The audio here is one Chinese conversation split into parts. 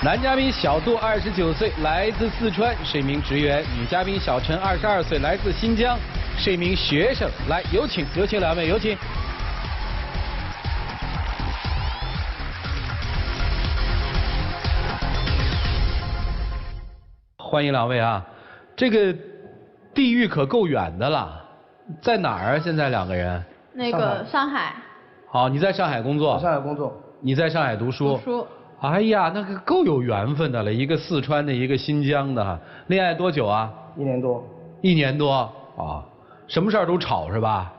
男嘉宾小杜29岁，来自四川，是一名职员；女嘉宾小陈22岁，来自新疆，是一名学生。来，有请两位，有请。欢迎两位啊！这个地域可够远的了，在哪儿啊？现在两个人？那个上海。好，你在上海工作？我上海工作。你在上海读书？读书。哎呀，那个够有缘分的了，一个四川的，一个新疆的哈。恋爱多久啊？1年多。1年多啊，什么事儿都吵是吧？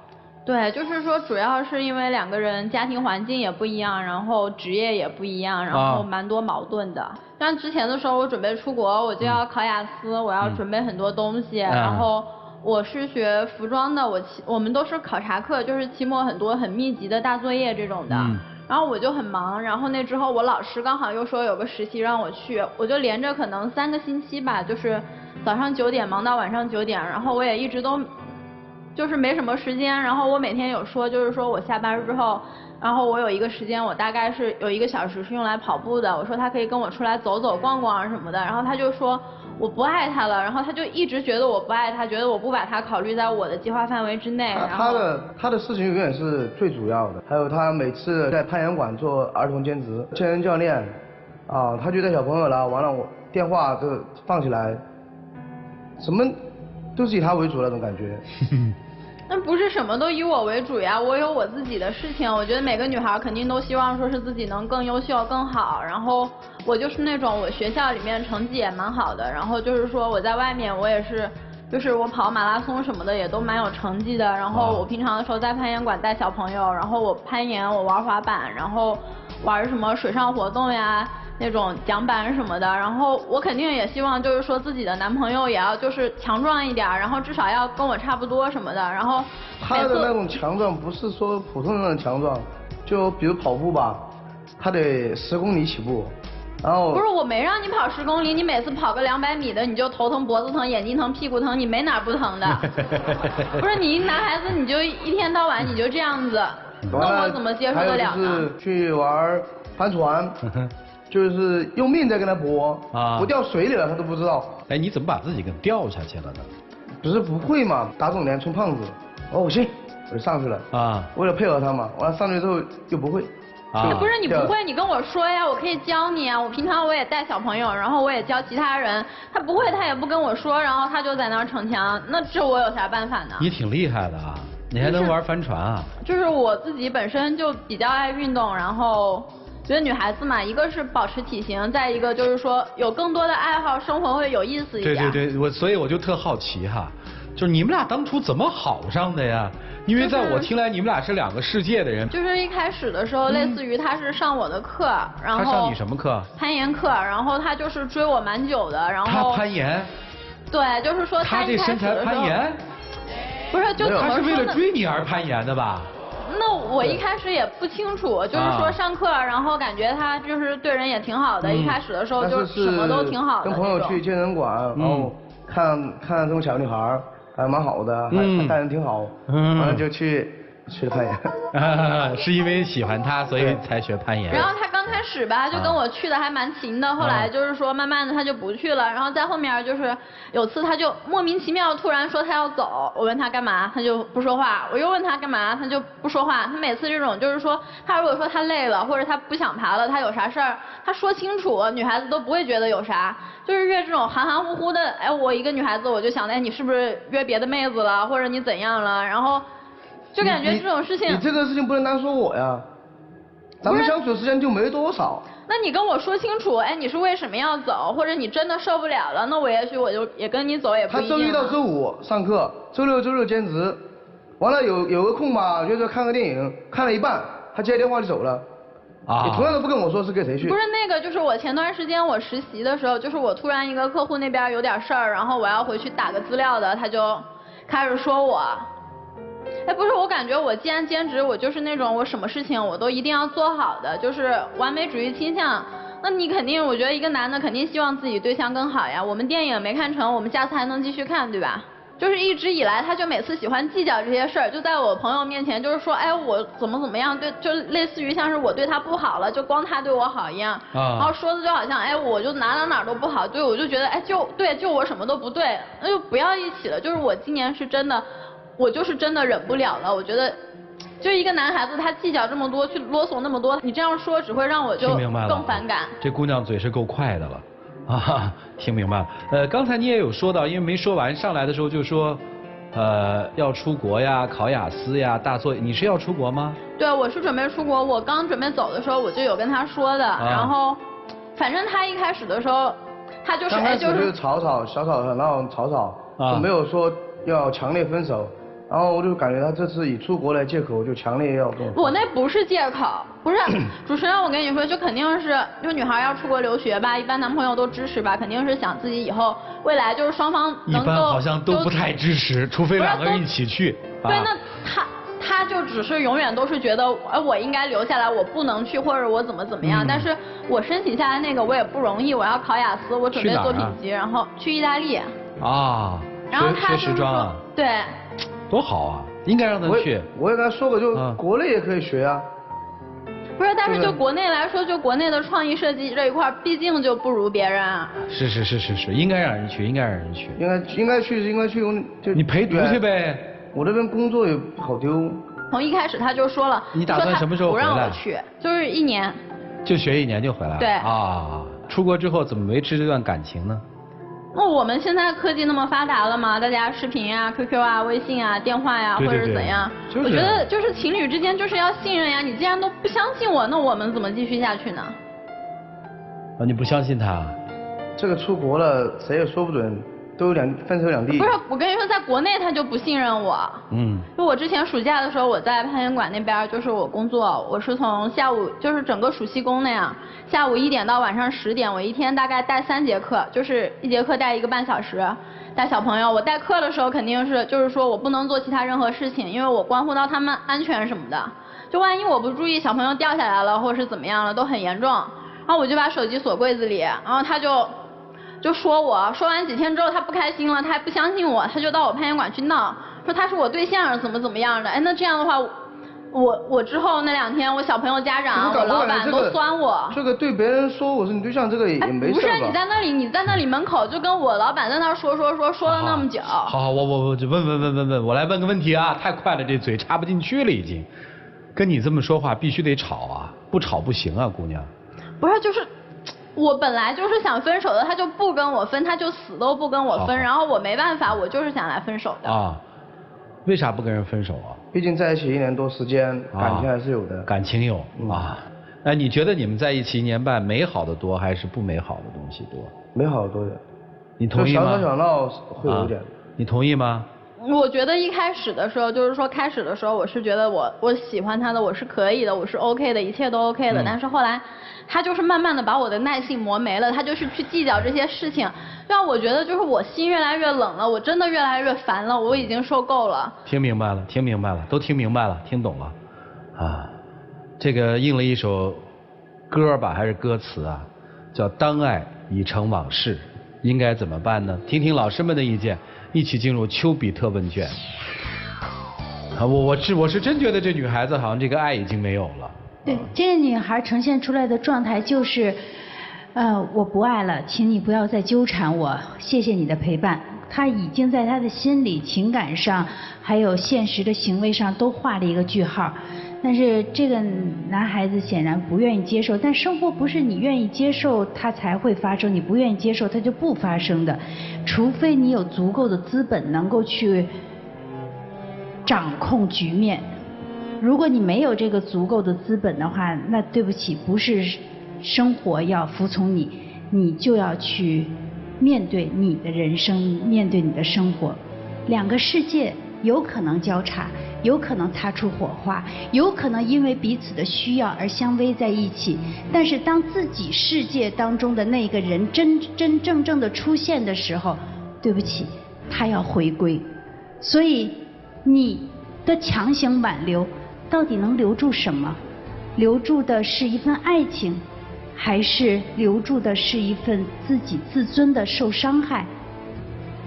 对，就是说主要是因为两个人家庭环境也不一样，然后职业也不一样，然后蛮多矛盾的。像之前的时候，我准备出国，我就要考雅思，我要准备很多东西，然后我是学服装的，我们都是考察课，就是期末很多很密集的大作业这种的。然后我就很忙，然后那之后我老师刚好又说有个实习让我去，我就连着可能3个星期吧，就是早上9点忙到晚上9点，然后我也一直都就是没什么时间，然后我每天有说就是说我下班之后，然后我有一个时间，我大概是有1个小时是用来跑步的，我说他可以跟我出来走走逛逛啊什么的，然后他就说我不爱他了，然后他就一直觉得我不爱他，觉得我不把他考虑在我的计划范围之内。他的事情永远是最主要的，还有他每次在攀岩馆做儿童兼职，健身教练，啊，他就带小朋友了，完了我电话就放起来，什么都是以他为主那种感觉。那不是什么都以我为主呀，我有我自己的事情。我觉得每个女孩肯定都希望说是自己能更优秀、更好。然后我就是那种我学校里面成绩也蛮好的，然后就是说我在外面我也是，就是我跑马拉松什么的也都蛮有成绩的。然后我平常的时候在攀岩馆带小朋友，然后我攀岩，我玩滑板，然后玩什么水上活动呀。那种桨板什么的，然后我肯定也希望就是说自己的男朋友也要就是强壮一点，然后至少要跟我差不多什么的，然后他的那种强壮不是说普通人的强壮，就比如跑步吧，他得10公里起步，然后不是我没让你跑10公里，你每次跑个200米的你就头疼脖子疼眼睛疼屁股疼，你没哪不疼的。不是你一男孩子你就一天到晚你就这样子，那我怎么接受得了呢？还有就是去玩帆船。就是用命在跟他搏啊！我掉水里了，他都不知道。哎，你怎么把自己给掉下去了呢？不是不会嘛，打肿脸充胖子。哦，行，我就上去了啊。为了配合他嘛，完了上去之后又不会。啊。不是你不会，你跟我说呀，我可以教你啊。我平常我也带小朋友，然后我也教其他人，他不会他也不跟我说，然后他就在那儿逞强，那这我有啥办法呢？你挺厉害的啊，你还能玩帆船啊？就是我自己本身就比较爱运动，然后。觉得女孩子嘛，一个是保持体型，再一个就是说有更多的爱好，生活会有意思一点。对，所以我就特好奇哈，就是你们俩当初怎么好上的呀？因为在我听来，你们俩是2个世界的人。就是一开始的时候，类似于他是上我的课，然后他上你什么课？攀岩课，然后他就是追我蛮久的，然后他攀岩？对，就是说他这身材攀岩？不是，就他是为了追你而攀岩的吧？那我一开始也不清楚，就是说上课，然后感觉他就是对人也挺好的，一开始的时候就什么都挺好的。跟朋友去健身馆，然后看这种小女孩还蛮好的，还待人挺好，完了就去了攀岩。是因为喜欢他，所以才学攀岩。然后他刚开始吧，就跟我去的还蛮勤的，后来就是说慢慢的他就不去了，然后在后面就是有次他就莫名其妙突然说他要走，我问他干嘛，他就不说话，我又问他干嘛，他就不说话。他每次这种就是说，他如果说他累了或者他不想爬了，他有啥事儿，他说清楚，女孩子都不会觉得有啥，就是越这种含含糊糊的，哎，我一个女孩子我就想，哎，你是不是约别的妹子了，或者你怎样了，然后就感觉这种事情。你这个事情不能单说我呀。咱们相处的时间就没多少。那你跟我说清楚，哎，你是为什么要走，或者你真的受不了了，那我也许我就也跟你走也不一定。他周1到周5上课，周6、周日兼职，完了有个空吧，就是看个电影，看了一半，他接电话就走了。你同样都不跟我说是跟谁去。不是那个，就是我前段时间我实习的时候，就是我突然一个客户那边有点事儿，然后我要回去打个资料的，他就开始说我。哎，不是，我感觉我既然兼职，我就是那种我什么事情我都一定要做好的，就是完美主义倾向。那你肯定，我觉得一个男的肯定希望自己对象更好呀。我们电影没看成，我们下次还能继续看，对吧？就是一直以来他就每次喜欢计较这些事儿，就在我朋友面前就是说，哎，我怎么样，对，就类似于像是我对他不好了，就光他对我好一样，然后说的就好像，哎，我就哪都不好，对，我就觉得，哎，就我什么都不对，那就不要一起了。就是我今年是真的，我就是真的忍不了了，我觉得。就一个男孩子，他计较这么多，去啰嗦那么多，你这样说只会让我就更反感。这姑娘嘴是够快的了，啊，听明白了。刚才你也有说到，因为没说完，上来的时候就说，要出国呀，考雅思呀，大作业。你是要出国吗？对，我是准备出国。我刚准备走的时候，我就有跟他说的，然后，反正他一开始的时候，他就是就是吵小吵的，然后吵，就没有说要强烈分手。然后我就感觉他这次以出国来借口，就强烈要跟我那不是借口，不是主持人，我跟你说，就肯定是就女孩要出国留学吧，一般男朋友都支持吧，肯定是想自己以后未来就是双方能够。一般好像都不太支持，除非两个人一起去。对，那他就只是永远都是觉得，我应该留下来，我不能去，或者我怎么样。但是我申请下来那个我也不容易，我要考雅思，我准备做品级，然后去意大利。啊。然后他学时装啊。对。多好啊，应该让他去。我也跟他说过，就国内也可以学啊。不是，但是就国内来说，就国内的创意设计这一块，毕竟就不如别人啊。是，应该让人去，应该让人去。应该去，就你陪读去呗。我这边工作也好丢。从一开始他就说了，你打算什么时候回来？不让我去，就是1年。就学1年就回来了。对。啊，出国之后怎么维持这段感情呢？那我们现在科技那么发达了嘛，大家视频啊、QQ 啊、微信啊、电话呀，或者是怎样？我觉得就是情侣之间就是要信任呀。你既然都不相信我，那我们怎么继续下去呢？啊，你不相信他？这个出国了，谁也说不准，都分手两地。不是，我跟你说，在国内他就不信任我。就我之前暑假的时候，我在攀岩馆那边，就是我工作，我是从下午就是整个暑期工那样。下午1点到晚上10点，我一天大概带3节课，就是1节课带1个半小时，带小朋友。我带课的时候肯定是就是说我不能做其他任何事情，因为我关乎到他们安全什么的。就万一我不注意，小朋友掉下来了或者是怎么样了，都很严重。然后我就把手机锁柜子里，然后他就说我，说完几天之后他不开心了，他还不相信我，他就到我攀岩馆去闹，说他是我对象怎么样的。哎，那这样的话。我之后那2天，我小朋友家长、我老板都酸我。这个对别人说我是你对象，这个也没事吧？不是，你在那里门口就跟我老板在那说了那么久。好，我就问，我来问个问题啊！太快了，这嘴插不进去了已经。跟你这么说话必须得吵啊，不吵不行啊，姑娘。不是，就是我本来就是想分手的，他就不跟我分，他就死都不跟我分，然后我没办法，我就是想来分手的。啊，为啥不跟人分手啊？毕竟在一起1年多时间，感情还是有的。感情有啊，那你觉得你们在一起1年半，美好的多还是不美好的东西多？美好的多点。你同意吗？小吵小闹会有点。你同意吗？我觉得一开始的时候，就是说开始的时候，我是觉得我喜欢他的，我是可以的，我是 OK 的，一切都 OK 的。但是后来，他就是慢慢的把我的耐性磨没了，他就是去计较这些事情，让我觉得就是我心越来越冷了，我真的越来越烦了，我已经受够了。听明白了，都听明白了，听懂了，啊，这个应了一首歌吧，还是歌词啊，叫《当爱已成往事》，应该怎么办呢？听听老师们的意见。一起进入丘比特问卷。啊，我是真觉得这女孩子好像这个爱已经没有了。对，这个女孩呈现出来的状态就是，我不爱了，请你不要再纠缠我，谢谢你的陪伴。她已经在她的心理、情感上，还有现实的行为上都画了一个句号。但是这个男孩子显然不愿意接受，但生活不是你愿意接受它才会发生，你不愿意接受它就不发生的，除非你有足够的资本能够去掌控局面。如果你没有这个足够的资本的话，那对不起，不是生活要服从你，你就要去面对你的人生，面对你的生活。两个世界有可能交叉，有可能擦出火花，有可能因为彼此的需要而相偎在一起。但是当自己世界当中的那个人真正的出现的时候，对不起，他要回归。所以你的强行挽留，到底能留住什么？留住的是一份爱情，还是留住的是一份自己自尊的受伤害？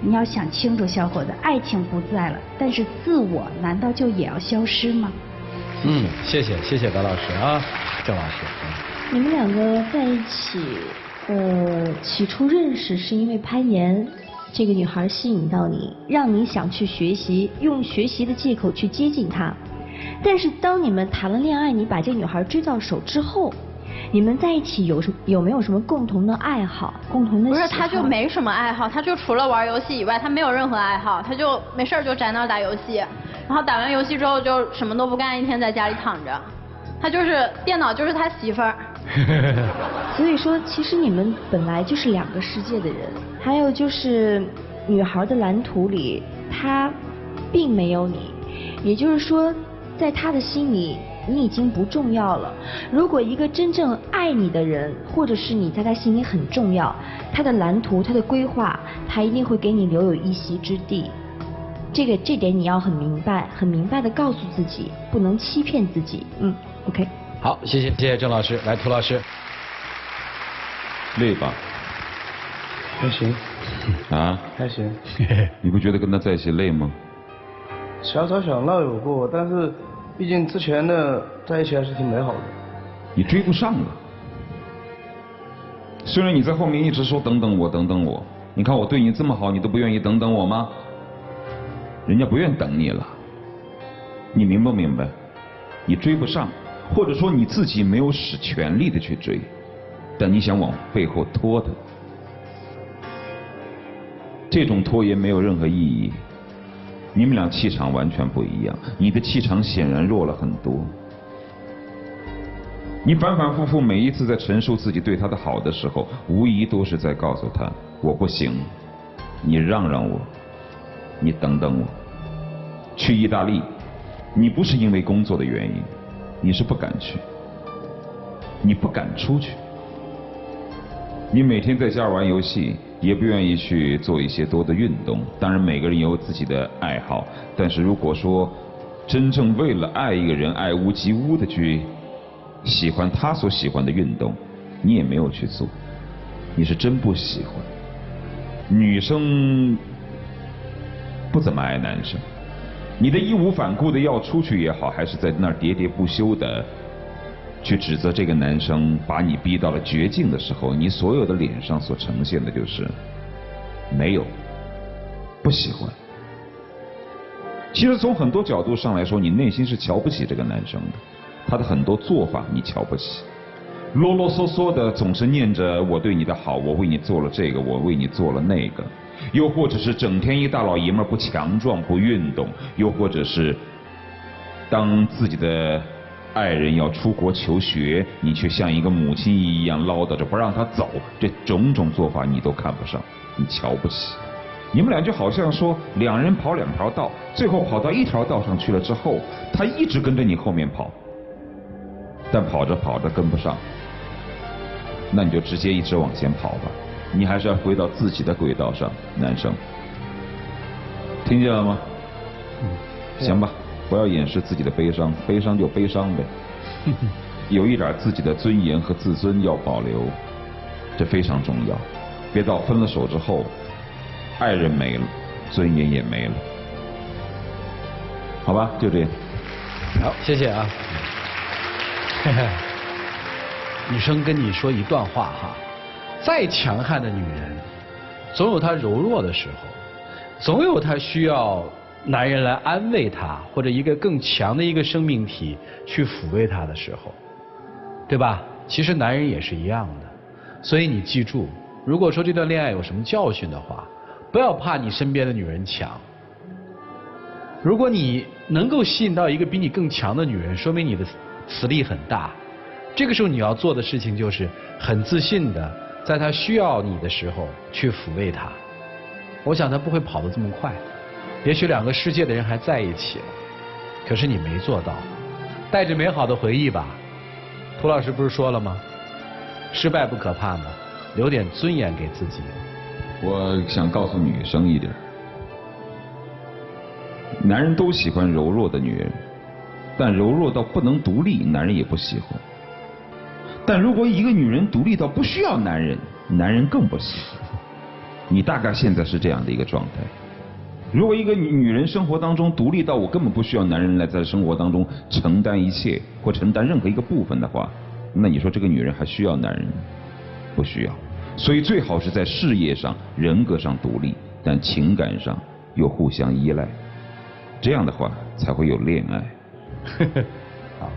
你要想清楚，小伙子，爱情不在了，但是自我难道就也要消失吗？谢谢白老师啊，郑老师。你们两个在一起，起初认识是因为攀岩，这个女孩吸引到你，让你想去学习，用学习的借口去接近她。但是当你们谈了恋爱，你把这个女孩追到手之后，你们在一起有没有什么共同的爱好、共同的喜好？不是，他就没什么爱好，他就除了玩游戏以外，他没有任何爱好，他就没事就宅那儿打游戏，然后打完游戏之后就什么都不干，一天在家里躺着。他就是电脑就是他媳妇儿。所以说，其实你们本来就是两个世界的人。还有就是，女孩的蓝图里，她并没有你，也就是说，在她的心里，你已经不重要了。如果一个真正爱你的人，或者是你在他心里很重要，他的蓝图、他的规划，他一定会给你留有一席之地。这点你要很明白的告诉自己，不能欺骗自己。OK。好，谢谢郑老师，来涂老师。累吧？还行。啊？还行。你不觉得跟他在一起累吗？小吵小闹有过，但是毕竟之前的在一起还是挺美好的。你追不上了。虽然你在后面一直说等等我，等等我，你看我对你这么好，你都不愿意等等我吗？人家不愿等你了，你明不明白？你追不上。或者说你自己没有使全力的去追，但你想往背后拖他，这种拖延没有任何意义。你们俩气场完全不一样，你的气场显然弱了很多。你反反复复每一次在陈述自己对他的好的时候，无疑都是在告诉他我不行，你让让我，你等等我。去意大利，你不是因为工作的原因，你是不敢去，你不敢出去，你每天在家玩游戏，也不愿意去做一些多的运动。当然每个人也有自己的爱好，但是如果说真正为了爱一个人爱屋及乌的去喜欢他所喜欢的运动，你也没有去做，你是真不喜欢。女生不怎么爱男生，你的义无反顾的要出去也好，还是在那儿喋喋不休的去指责这个男生把你逼到了绝境的时候，你所有的脸上所呈现的就是没有，不喜欢。其实从很多角度上来说，你内心是瞧不起这个男生的，他的很多做法你瞧不起，啰啰嗦嗦的总是念着我对你的好，我为你做了这个，我为你做了那个。又或者是整天一大老爷们儿不强壮不运动，又或者是当自己的爱人要出国求学，你却像一个母亲一样唠叨着不让他走，这种种做法你都看不上，你瞧不起。你们俩就好像说两人跑两条道，最后跑到一条道上去了之后，他一直跟着你后面跑，但跑着跑着跟不上，那你就直接一直往前跑吧。你还是要回到自己的轨道上，男生，听见了吗？行吧，不要掩饰自己的悲伤，悲伤就悲伤呗。有一点自己的尊严和自尊要保留，这非常重要。别到分了手之后，爱人没了，尊严也没了。好吧，就这样。好，谢谢啊。女生跟你说一段话哈。再强悍的女人，总有她柔弱的时候，总有她需要男人来安慰她，或者一个更强的一个生命体去抚慰她的时候，对吧？其实男人也是一样的。所以你记住，如果说这段恋爱有什么教训的话，不要怕你身边的女人强。如果你能够吸引到一个比你更强的女人，说明你的实力很大。这个时候你要做的事情就是很自信的在他需要你的时候去抚慰他。我想他不会跑得这么快，也许两个世界的人还在一起了，可是你没做到。带着美好的回忆吧。涂老师不是说了吗？失败不可怕吗？留点尊严给自己。我想告诉女生一点，男人都喜欢柔弱的女人，但柔弱到不能独立，男人也不喜欢。但如果一个女人独立到不需要男人，男人更不喜欢。你大概现在是这样的一个状态。如果一个女人生活当中独立到我根本不需要男人来在生活当中承担一切或承担任何一个部分的话，那你说这个女人还需要男人吗？不需要。所以最好是在事业上、人格上独立，但情感上又互相依赖，这样的话才会有恋爱。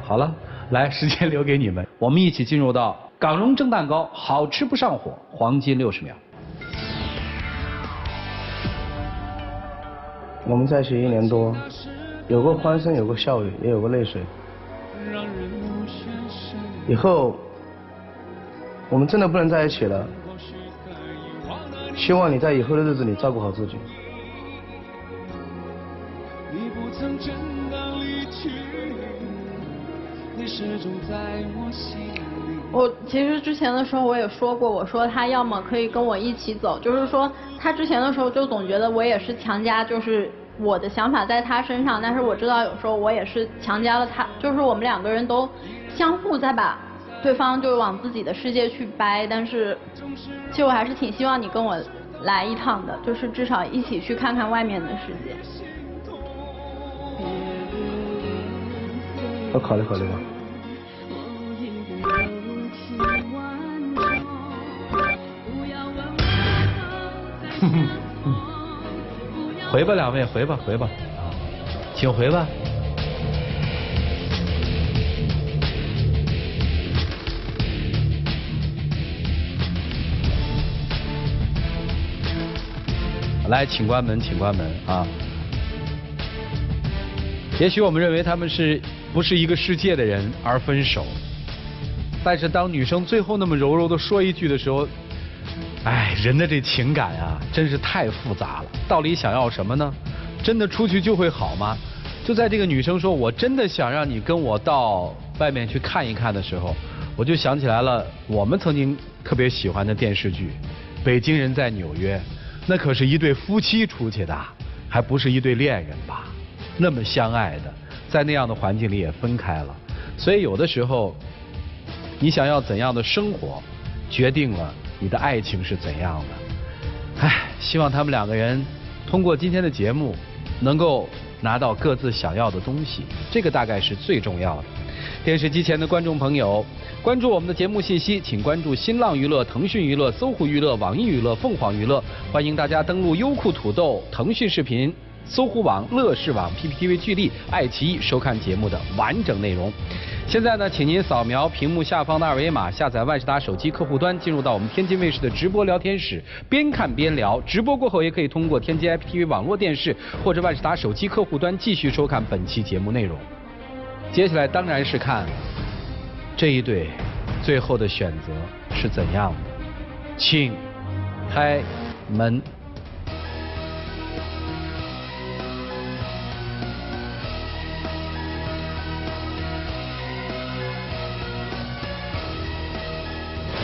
好了，来，时间留给你们，我们一起进入到港蓉蒸蛋糕，好吃不上火，黄金60秒。我们在一起1年多，有过欢声，有过笑语，也有过泪水。以后我们真的不能在一起了，希望你在以后的日子里照顾好自己。你不曾真的离去，你始终在我心里。我其实之前的时候我也说过，我说他要么可以跟我一起走，就是说他之前的时候就总觉得我也是强加，就是我的想法在他身上，但是我知道有时候我也是强加了他，就是我们2个人都相互在把对方就往自己的世界去掰，但是其实我还是挺希望你跟我来一趟的，就是至少一起去看看外面的世界。我考虑考虑吧。回吧，2位，回吧，回吧，请回吧。来，请关门，请关门啊！也许我们认为他们不是一个世界的人而分手，但是当女生最后那么柔柔的说一句的时候，哎，人的这情感啊，真是太复杂了。到底想要什么呢？真的出去就会好吗？就在这个女生说我真的想让你跟我到外面去看一看的时候，我就想起来了我们曾经特别喜欢的电视剧《北京人在纽约》，那可是一对夫妻出去的，还不是一对恋人吧？那么相爱的，在那样的环境里也分开了。所以有的时候，你想要怎样的生活，决定了你的爱情是怎样的。唉，希望他们2个人通过今天的节目，能够拿到各自想要的东西，这个大概是最重要的。电视机前的观众朋友，关注我们的节目信息，请关注新浪娱乐、腾讯娱乐、搜狐娱乐、网易娱乐、凤凰娱乐。欢迎大家登录优酷土豆、腾讯视频、搜狐网、乐视网、PPTV 剧力、爱奇艺收看节目的完整内容。现在呢，请您扫描屏幕下方的2维码，下载万事达手机客户端，进入到我们天津卫视的直播聊天室，边看边聊。直播过后，也可以通过天津 IPTV 网络电视或者万事达手机客户端继续收看本期节目内容。接下来当然是看这一对最后的选择是怎样的，请开门。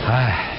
唉。